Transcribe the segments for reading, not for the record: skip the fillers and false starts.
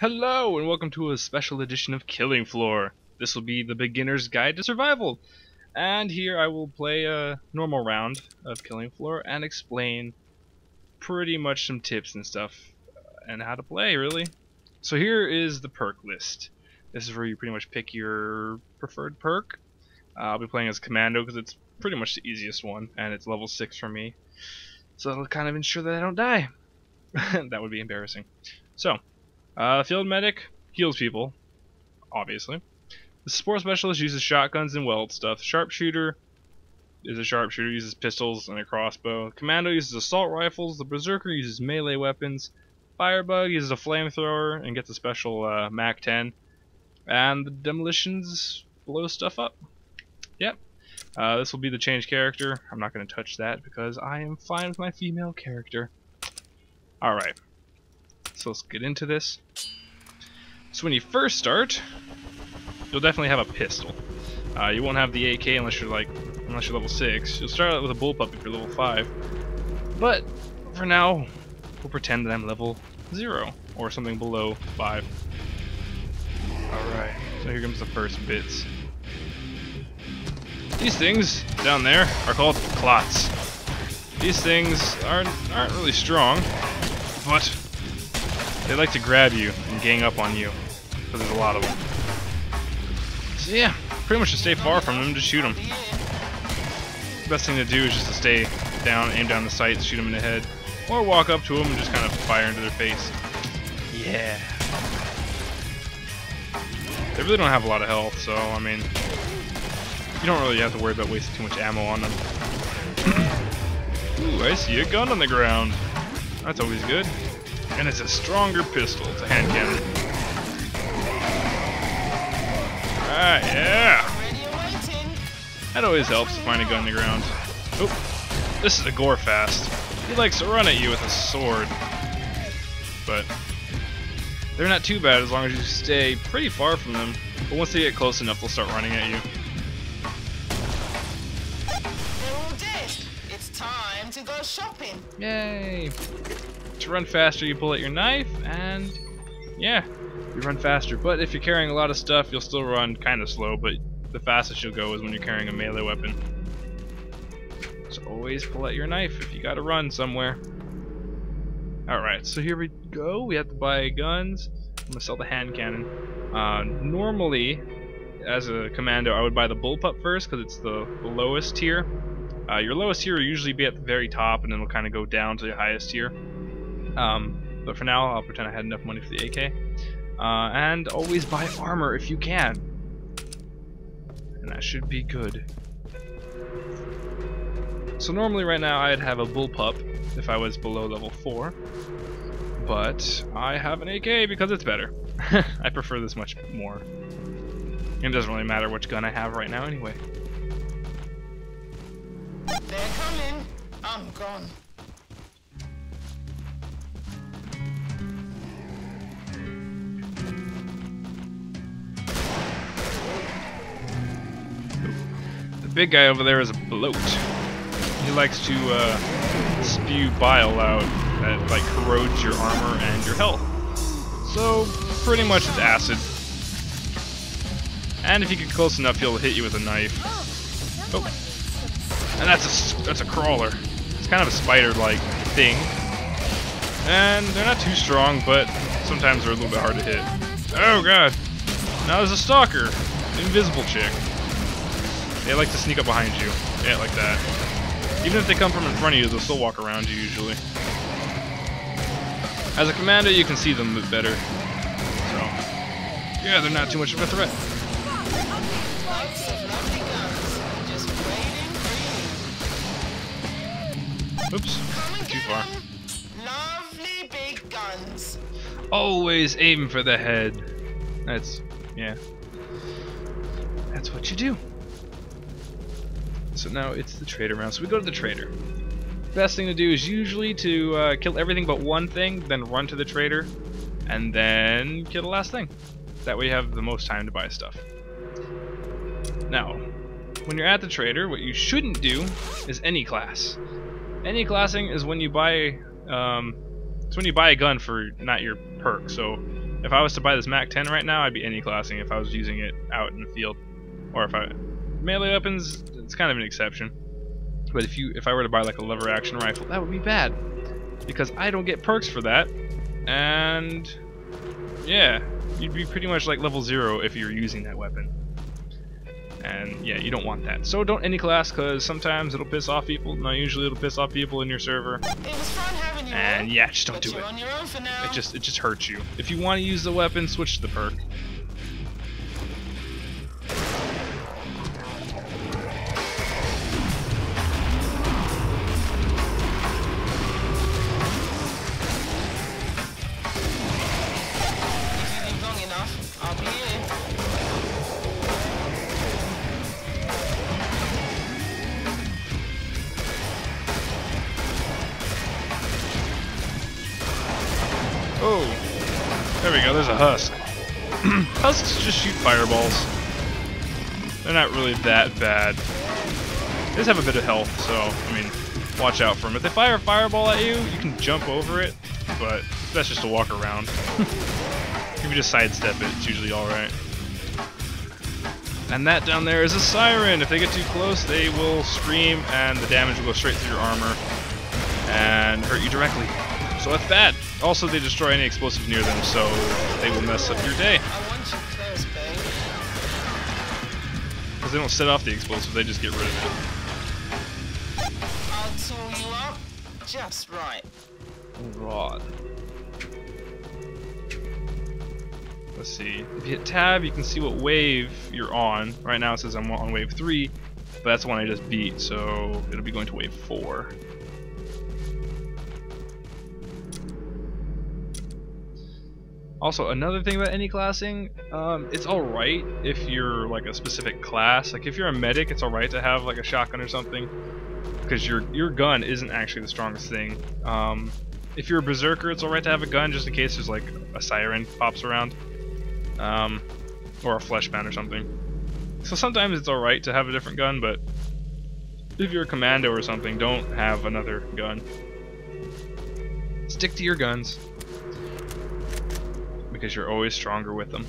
Hello and welcome to a special edition of Killing Floor. This will be the beginner's guide to survival. And here I will play a normal round of Killing Floor and explain pretty much some tips and stuff and how to play, really. So here is the perk list. This is where you pretty much pick your preferred perk. I'll be playing as Commando because it's pretty much the easiest one and it's level 6 for me. So it'll kind of ensure that I don't die. That would be embarrassing. So, Field Medic heals people, obviously. The Support Specialist uses shotguns and weld stuff. Sharpshooter is a sharpshooter, uses pistols and a crossbow. Commando uses assault rifles. The Berserker uses melee weapons. Firebug uses a flamethrower and gets a special MAC 10. And the Demolitions blow stuff up. Yep. This will be the change character. I'm not going to touch that because I am fine with my female character. Alright. So let's get into this. So when you first start, you'll definitely have a pistol. You won't have the AK unless you're level 6. You'll start out with a bullpup if you're level 5. But for now, we'll pretend that I'm level 0 or something below 5. Alright, so here comes the first bits. These things down there are called clots. These things aren't really strong, but they like to grab you and gang up on you, because there's a lot of them. So yeah, pretty much to stay far from them, just shoot them. The best thing to do is just to stay down, aim down the sights, shoot them in the head, or walk up to them and just kind of fire into their face. Yeah. They really don't have a lot of health, so I mean, you don't really have to worry about wasting too much ammo on them. Ooh, I see a gun on the ground. That's always good. And it's a stronger pistol. It's a hand cannon. Alright, yeah! That always helps to find a gun on the ground. Oop. This is a gore fast. He likes to run at you with a sword. But they're not too bad as long as you stay pretty far from them. But once they get close enough, they'll start running at you. They're all dead. It's time to go shopping. Yay! To run faster, you pull out your knife, and yeah, you run faster. But if you're carrying a lot of stuff, you'll still run kind of slow, but the fastest you'll go is when you're carrying a melee weapon. So always pull out your knife if you gotta run somewhere. Alright, so here we go. We have to buy guns. I'm gonna sell the hand cannon. Normally, as a commando, I would buy the bullpup first because it's the lowest tier. Your lowest tier will usually be at the very top, and then it'll kind of go down to the highest tier. But for now, I'll pretend I had enough money for the AK. And always buy armor if you can. And that should be good. So normally right now I'd have a bullpup if I was below level 4. But I have an AK because it's better. I prefer this much more. It doesn't really matter which gun I have right now anyway. They're coming. I'm gone. The big guy over there is a bloat. He likes to spew bile out that like corrodes your armor and your health. So pretty much it's acid. And if you get close enough, he'll hit you with a knife. Oh, and that's a crawler. It's kind of a spider-like thing, and they're not too strong, but sometimes they're a little bit hard to hit. Oh god! Now there's a stalker, an invisible chick. They like to sneak up behind you. Yeah, like that. Even if they come from in front of you, they'll still walk around you usually. As a commando, you can see them a bit better. So, yeah, they're not too much of a threat. Oops, too far. Lovely big guns. Always aim for the head. Yeah. That's what you do. So now it's the trader round. So we go to the trader. Best thing to do is usually to kill everything but one thing, then run to the trader, and then kill the last thing. That way you have the most time to buy stuff. Now, when you're at the trader, what you shouldn't do is any class. Any classing is when you buy, it's when you buy a gun for not your perk. So If I was to buy this Mac 10 right now, I'd be any classing if I was using it out in the field. Or if I melee weapons, it's kind of an exception. But if I were to buy like a lever action rifle, that would be bad because I don't get perks for that. And yeah, you'd be pretty much like level 0 if you're using that weapon. And yeah, you don't want that. So don't any class, because sometimes it'll piss off people. No, usually it'll piss off people in your server. It was fun having you. And yeah, just don't do you're it. on your own for now. It just hurts you. If you want to use the weapon, switch to the perk. If you leave long enough, I'll be here. Oh, there we go, there's a husk. Husks just shoot fireballs. They're not really that bad. They just have a bit of health, so, I mean, watch out for them. If they fire a fireball at you, you can jump over it, but that's just to walk around. If you just sidestep it, it's usually alright. And that down there is a siren. If they get too close, they will scream, and the damage will go straight through your armor and hurt you directly. So that's bad. Also, they destroy any explosive near them, so they will mess up your day. I want you close, babe. Because they don't set off the explosive, they just get rid of it. I'll tool you up just right. Rod. Let's see. If you hit tab, you can see what wave you're on. Right now it says I'm on wave 3, but that's the one I just beat, so it'll be going to wave 4. Also, another thing about any classing, it's alright if you're like a specific class. Like if you're a medic, it's alright to have like a shotgun or something, because your gun isn't actually the strongest thing. If you're a berserker, it's alright to have a gun just in case there's like a siren pops around, or a fleshband or something. So sometimes it's alright to have a different gun, but if you're a commando or something, don't have another gun. Stick to your guns, because you're always stronger with them.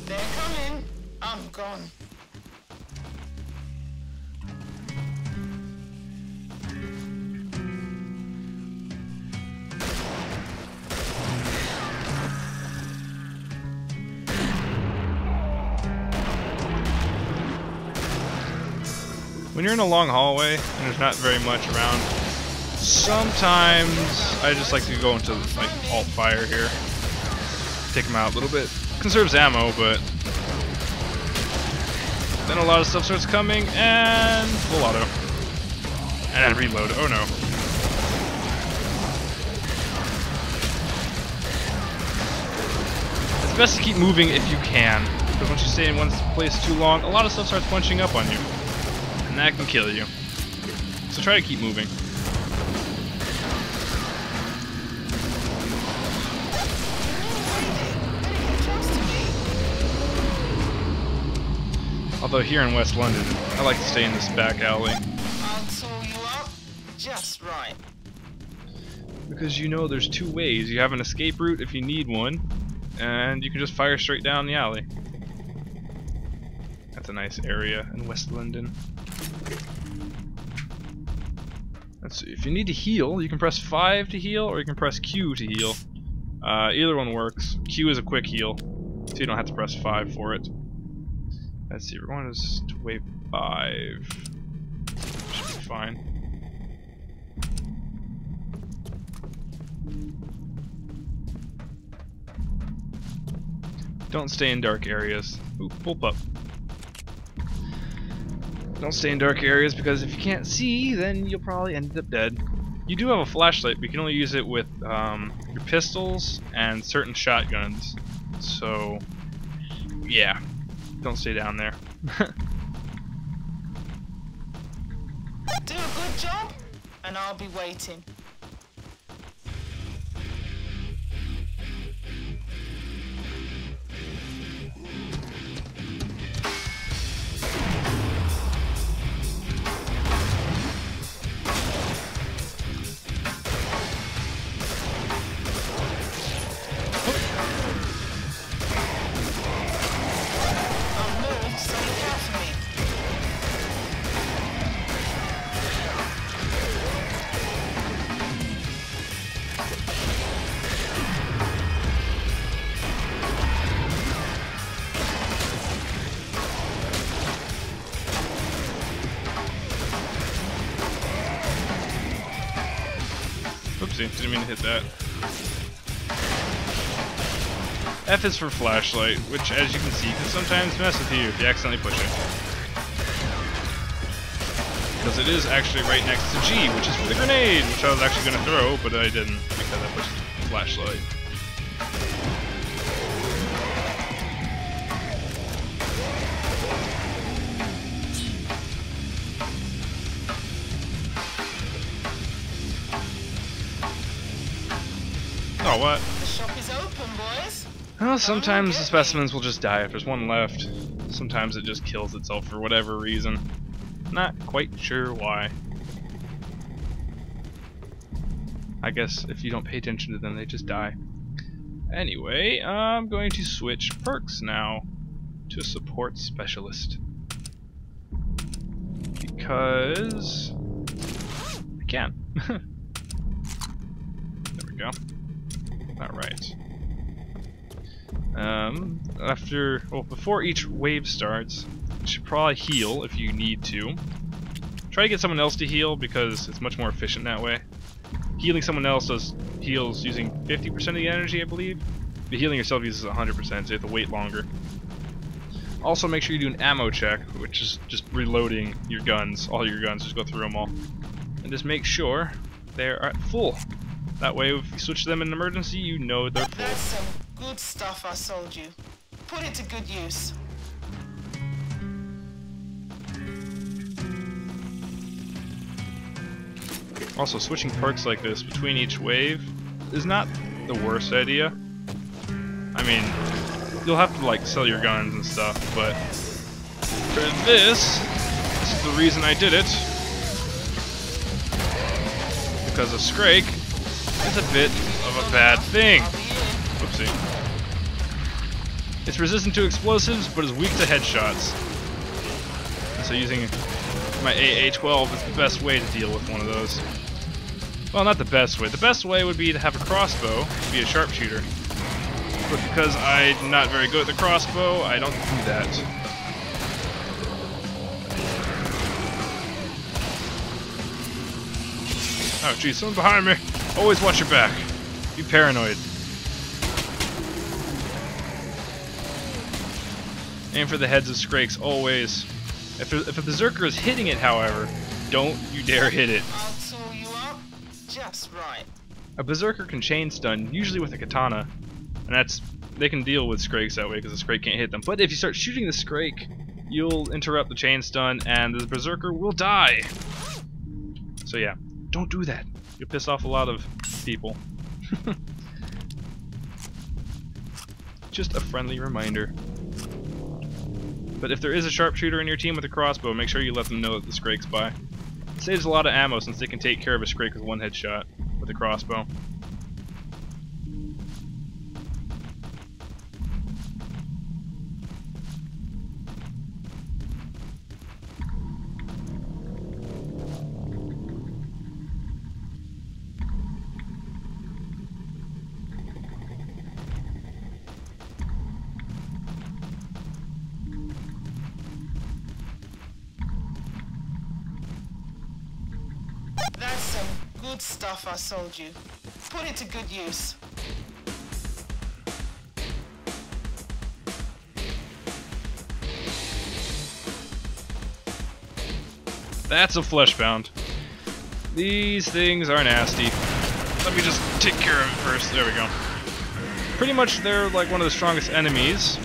They're coming. I'm gone. When you're in a long hallway and there's not very much around, sometimes I just like to go into like alt fire here, take them out a little bit. Conserves ammo, but then a lot of stuff starts coming and full auto and reload. Oh no! It's best to keep moving if you can, because once you stay in one place too long, a lot of stuff starts bunching up on you. And that can kill you. So try to keep moving. Although here in West London, I like to stay in this back alley. I'll tool you up just right. Because you know there's two ways. You have an escape route if you need one, and you can just fire straight down the alley. That's a nice area in West London. Let's see, if you need to heal, you can press 5 to heal, or you can press Q to heal. Either one works. Q is a quick heal, so you don't have to press 5 for it. Let's see, we're going to wave 5. Should be fine. Don't stay in dark areas. Ooh, bullpup. Don't stay in dark areas, because if you can't see, then you'll probably end up dead. You do have a flashlight, but you can only use it with your pistols and certain shotguns. So, yeah, don't stay down there. Do a good job, and I'll be waiting. Oopsie, didn't mean to hit that. F is for flashlight, which, as you can see, can sometimes mess with you if you accidentally push it. Because it is actually right next to G, which is for the grenade, which I was actually going to throw, but I didn't, because I pushed flashlight. Oh, what? The shop is open, boys. Well, sometimes the specimens will just die if there's one left. Sometimes it just kills itself for whatever reason. Not quite sure why. I guess if you don't pay attention to them, they just die. Anyway, I'm going to switch perks now to support specialist. Because I can. There we go. Alright. Before each wave starts, you should probably heal if you need to. Try to get someone else to heal because it's much more efficient that way. Healing someone else heals using 50% of the energy, I believe. But healing yourself uses 100%, so you have to wait longer. Also, make sure you do an ammo check, which is just reloading your guns, all your guns, just go through them all. And just make sure they're at full. That way, if you switch them in an emergency, you know they're full. That's some good stuff I sold you. Put it to good use. Also, switching perks like this between each wave is not the worst idea. I mean, you'll have to like sell your guns and stuff, but for this is the reason I did it. Because a Scrake is a bit of a bad thing. Whoopsie. It's resistant to explosives, but is weak to headshots. So using my AA-12 is the best way to deal with one of those. Well, not the best way. The best way would be to have a crossbow, be a sharpshooter. But because I'm not very good at the crossbow, I don't do that. Oh geez, someone behind me! Always watch your back. Be paranoid. Aim for the heads of Scrakes, always. If a Berserker is hitting it, however, don't you dare hit it. I'll tool you up just right. A Berserker can chain stun, usually with a katana, and they can deal with Scrakes that way because the Scrake can't hit them. But if you start shooting the Scrake, you'll interrupt the chain stun, and the Berserker will die. So yeah, don't do that. You'll piss off a lot of people. Just a friendly reminder. But if there is a sharpshooter in your team with a crossbow, make sure you let them know that the Scrake's by. It saves a lot of ammo since they can take care of a Scrake with one headshot with a crossbow. That's some good stuff I sold you. Put it to good use. That's a fleshbound. These things are nasty. Let me just take care of it first. There we go. Pretty much they're like one of the strongest enemies.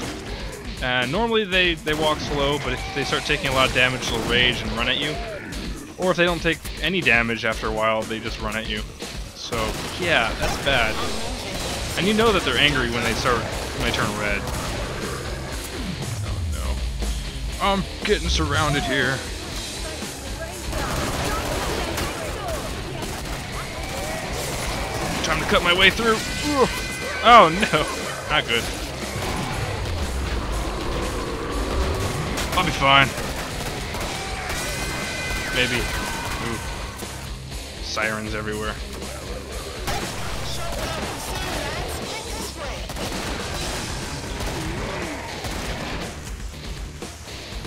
And normally they walk slow, but if they start taking a lot of damage, they'll rage and run at you. Or if they don't take any damage after a while, they just run at you. So, yeah, that's bad. And you know that they're angry when they turn red. Oh no. I'm getting surrounded here. Time to cut my way through. Ooh. Oh no, not good. I'll be fine. Maybe. Ooh. Sirens everywhere.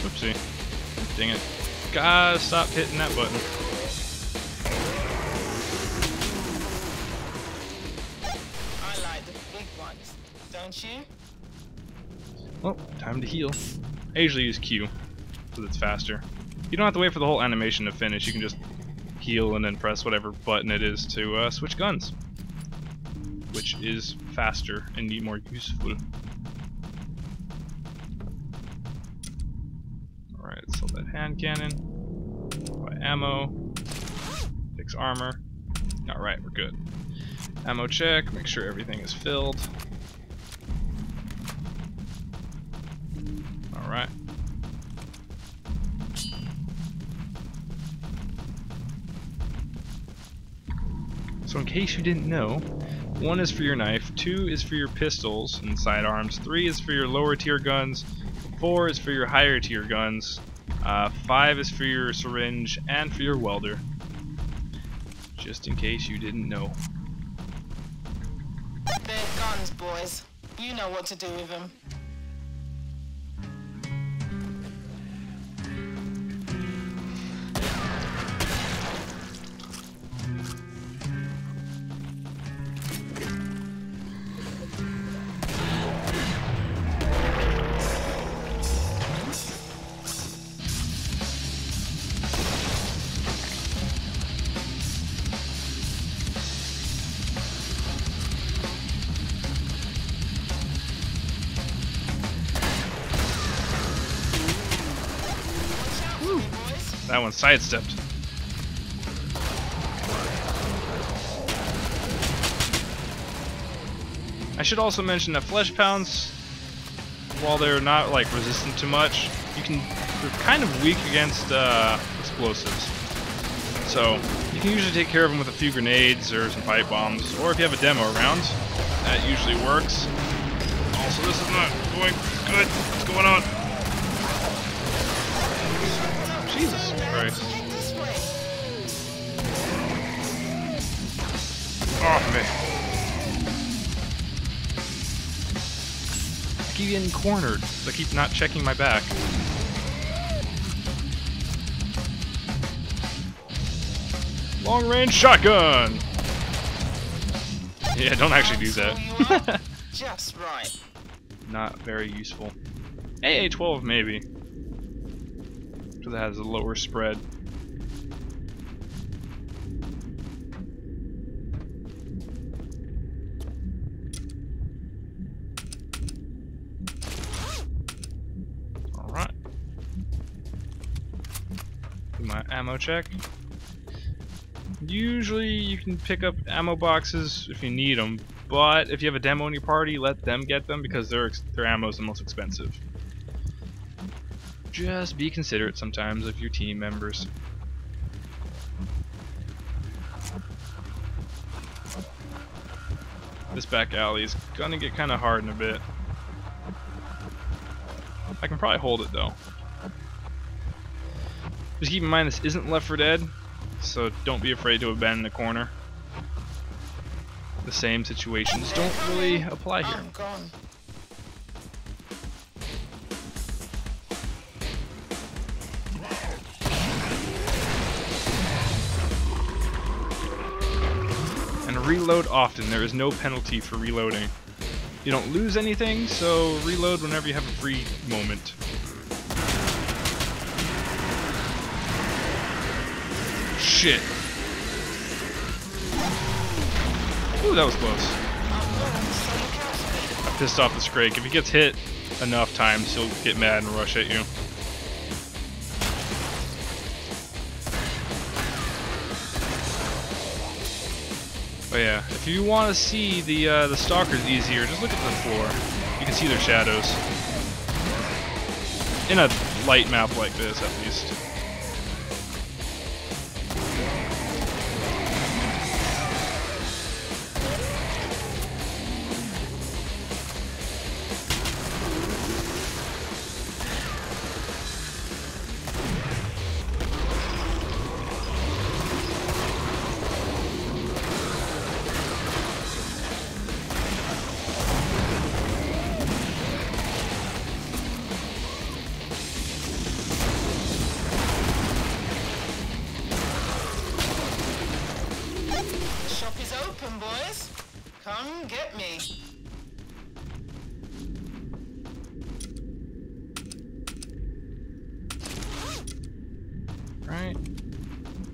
Oopsie. Dang it. Gotta stop hitting that button. don't you? Well, time to heal. I usually use Q, because it's faster. You don't have to wait for the whole animation to finish, you can just heal and then press whatever button it is to switch guns. Which is faster and more useful. Alright, so that hand cannon. Buy ammo. Fix armor. Alright, we're good. Ammo check, make sure everything is filled. Alright. So in case you didn't know, 1 is for your knife, 2 is for your pistols and sidearms, 3 is for your lower tier guns, 4 is for your higher tier guns, 5 is for your syringe and for your welder. Just in case you didn't know. They're guns, boys. You know what to do with them. That one sidestepped. I should also mention that flesh pounds, while they're not like resistant to much, they're kind of weak against explosives. So you can usually take care of them with a few grenades or some pipe bombs, or if you have a demo around, that usually works. Also, this is not going good. What's going on? Jesus Christ. Oh, man. I keep getting cornered. I keep not checking my back. Long range shotgun! Yeah, don't actually do that. Just right. Not very useful. AA-12 maybe. Because it has a lower spread. Alright. Do my ammo check. Usually you can pick up ammo boxes if you need them, but if you have a demo in your party, let them get them because their ammo is the most expensive. Just be considerate sometimes of your team members. This back alley is gonna get kind of hard in a bit. I can probably hold it though. Just keep in mind this isn't Left 4 Dead, so don't be afraid to abandon the corner. The same situations don't really apply here. I'm gone. And reload often. There is no penalty for reloading. You don't lose anything, so reload whenever you have a free moment. Shit. Ooh, that was close. I pissed off the Scrake. If he gets hit enough times, he'll get mad and rush at you. But yeah, if you want to see the stalkers easier, just look at the floor. You can see their shadows. In a light map like this, at least. The shop is open, boys. Come get me.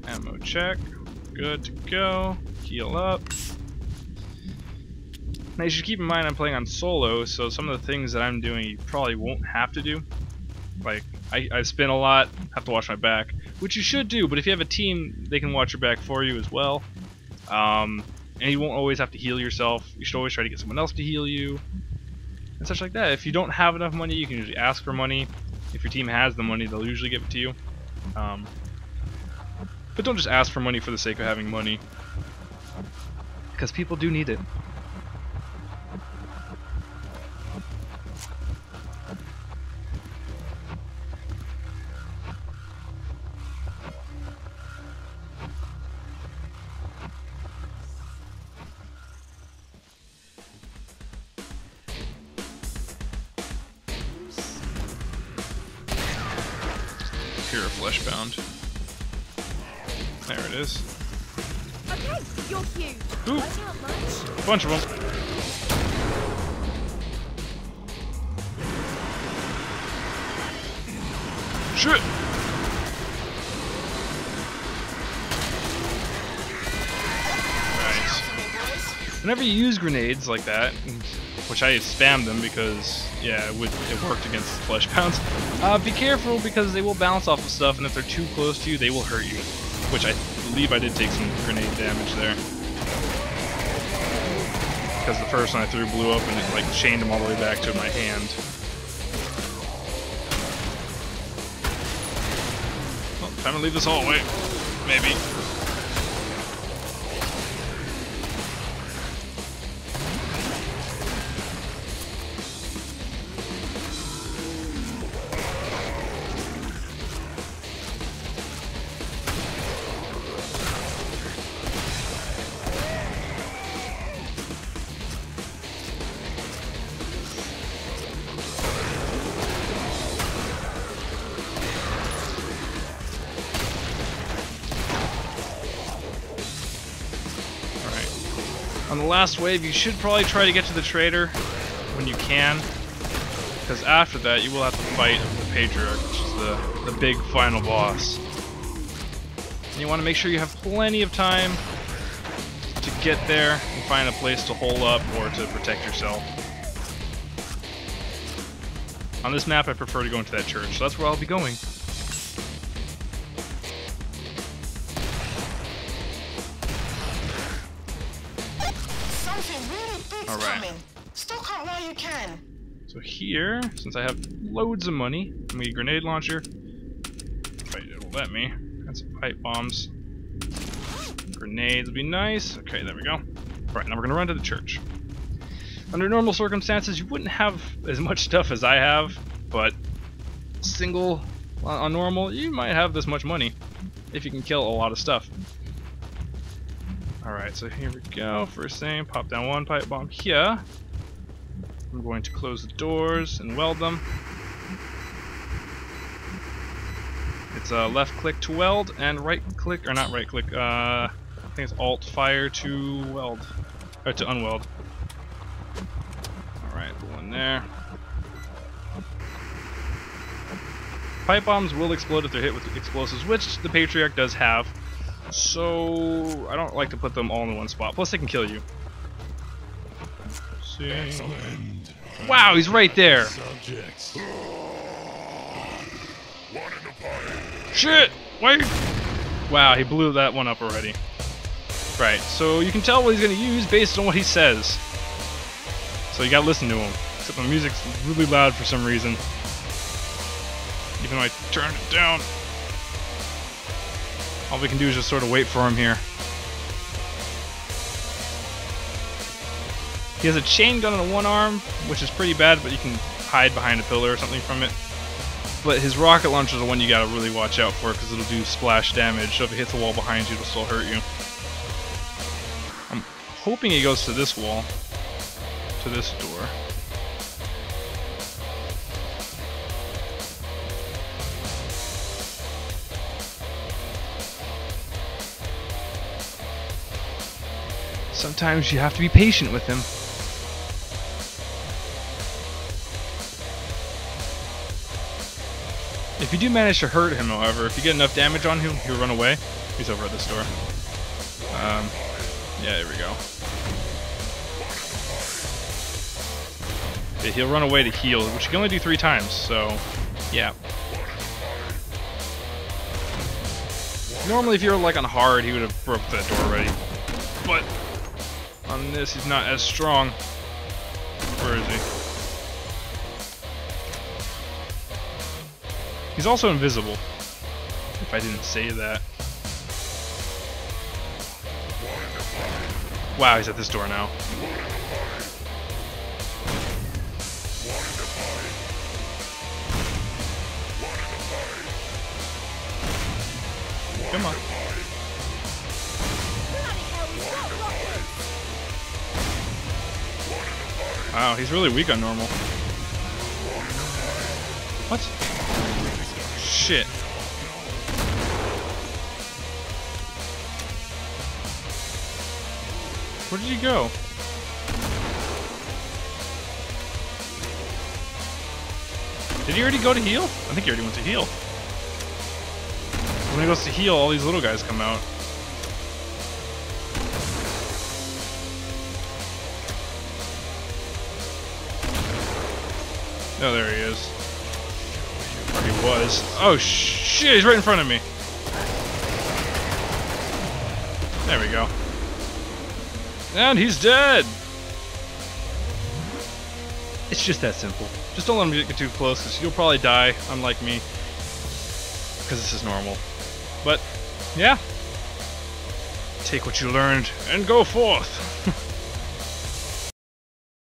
Ammo check. Good to go. Heal up. Now you should keep in mind I'm playing on solo, so some of the things that I'm doing you probably won't have to do. Like, I spin a lot, have to watch my back, which you should do, but if you have a team, they can watch your back for you as well. And you won't always have to heal yourself. You should always try to get someone else to heal you, and such like that. If you don't have enough money, you can usually ask for money. If your team has the money, they'll usually give it to you. But don't just ask for money for the sake of having money, because people do need it. Pure fleshbound. There it is. Okay, you're huge. Ooh. Work out much? Bunch of them. Shit! Right. Whenever you use grenades like that, which I spammed them because, yeah, it worked against flesh pounds, be careful because they will bounce off of stuff, and if they're too close to you, they will hurt you. Which I believe I did take some grenade damage there. Because the first one I threw blew up and it like chained them all the way back to my hand. Well, time to leave this hallway. Maybe. On the last wave, you should probably try to get to the trader when you can, because after that you will have to fight the Patriarch, which is the big final boss. And you want to make sure you have plenty of time to get there and find a place to hole up or to protect yourself. On this map I prefer to go into that church, so that's where I'll be going. Alright. Stock up while you can. So here, since I have loads of money, I'm gonna get a grenade launcher. Right, it'll let me. Got some pipe bombs. Grenades would be nice. Okay, there we go. Alright, now we're gonna run to the church. Under normal circumstances, you wouldn't have as much stuff as I have, but single on normal, you might have this much money if you can kill a lot of stuff. Alright, so here we go. First thing, pop down one pipe bomb here. I'm going to close the doors and weld them. It's left click to weld and right click, or not right click, I think it's alt fire to weld, or to unweld. Alright, one there. Pipe bombs will explode if they're hit with explosives, which the Patriarch does have. So I don't like to put them all in one spot. Plus, they can kill you. See. Excellent. Wow, he's right there. Subjects. Shit! Wait. Wow, he blew that one up already. Right. So you can tell what he's gonna use based on what he says. So you gotta listen to him. Except the music's really loud for some reason. Even though I turned it down. All we can do is just sort of wait for him here. He has a chain gun on one arm, which is pretty bad, but you can hide behind a pillar or something from it. But his rocket launcher is the one you gotta really watch out for, because it'll do splash damage, so if it hits a wall behind you, it'll still hurt you. I'm hoping he goes to this wall, to this door. Sometimes you have to be patient with him. If you do manage to hurt him, however, if you get enough damage on him, he'll run away. He's over at this door. Yeah, there we go. Okay, he'll run away to heal, which he can only do 3 times, so yeah. Normally, if you were like on hard, he would have broke that door already. But on this, he's not as strong. Where is he? He's also invisible. If I didn't say that. Wow, he's at this door now. Come on. Wow, he's really weak on normal. What? Shit. Where did he go? Did he already go to heal? I think he already went to heal. When he goes to heal, all these little guys come out. Oh, there he is. Or he was. Oh shit, he's right in front of me. There we go. And he's dead! It's just that simple. Just don't let him get too close, because you'll probably die, unlike me. Because this is normal. But, yeah. Take what you learned and go forth!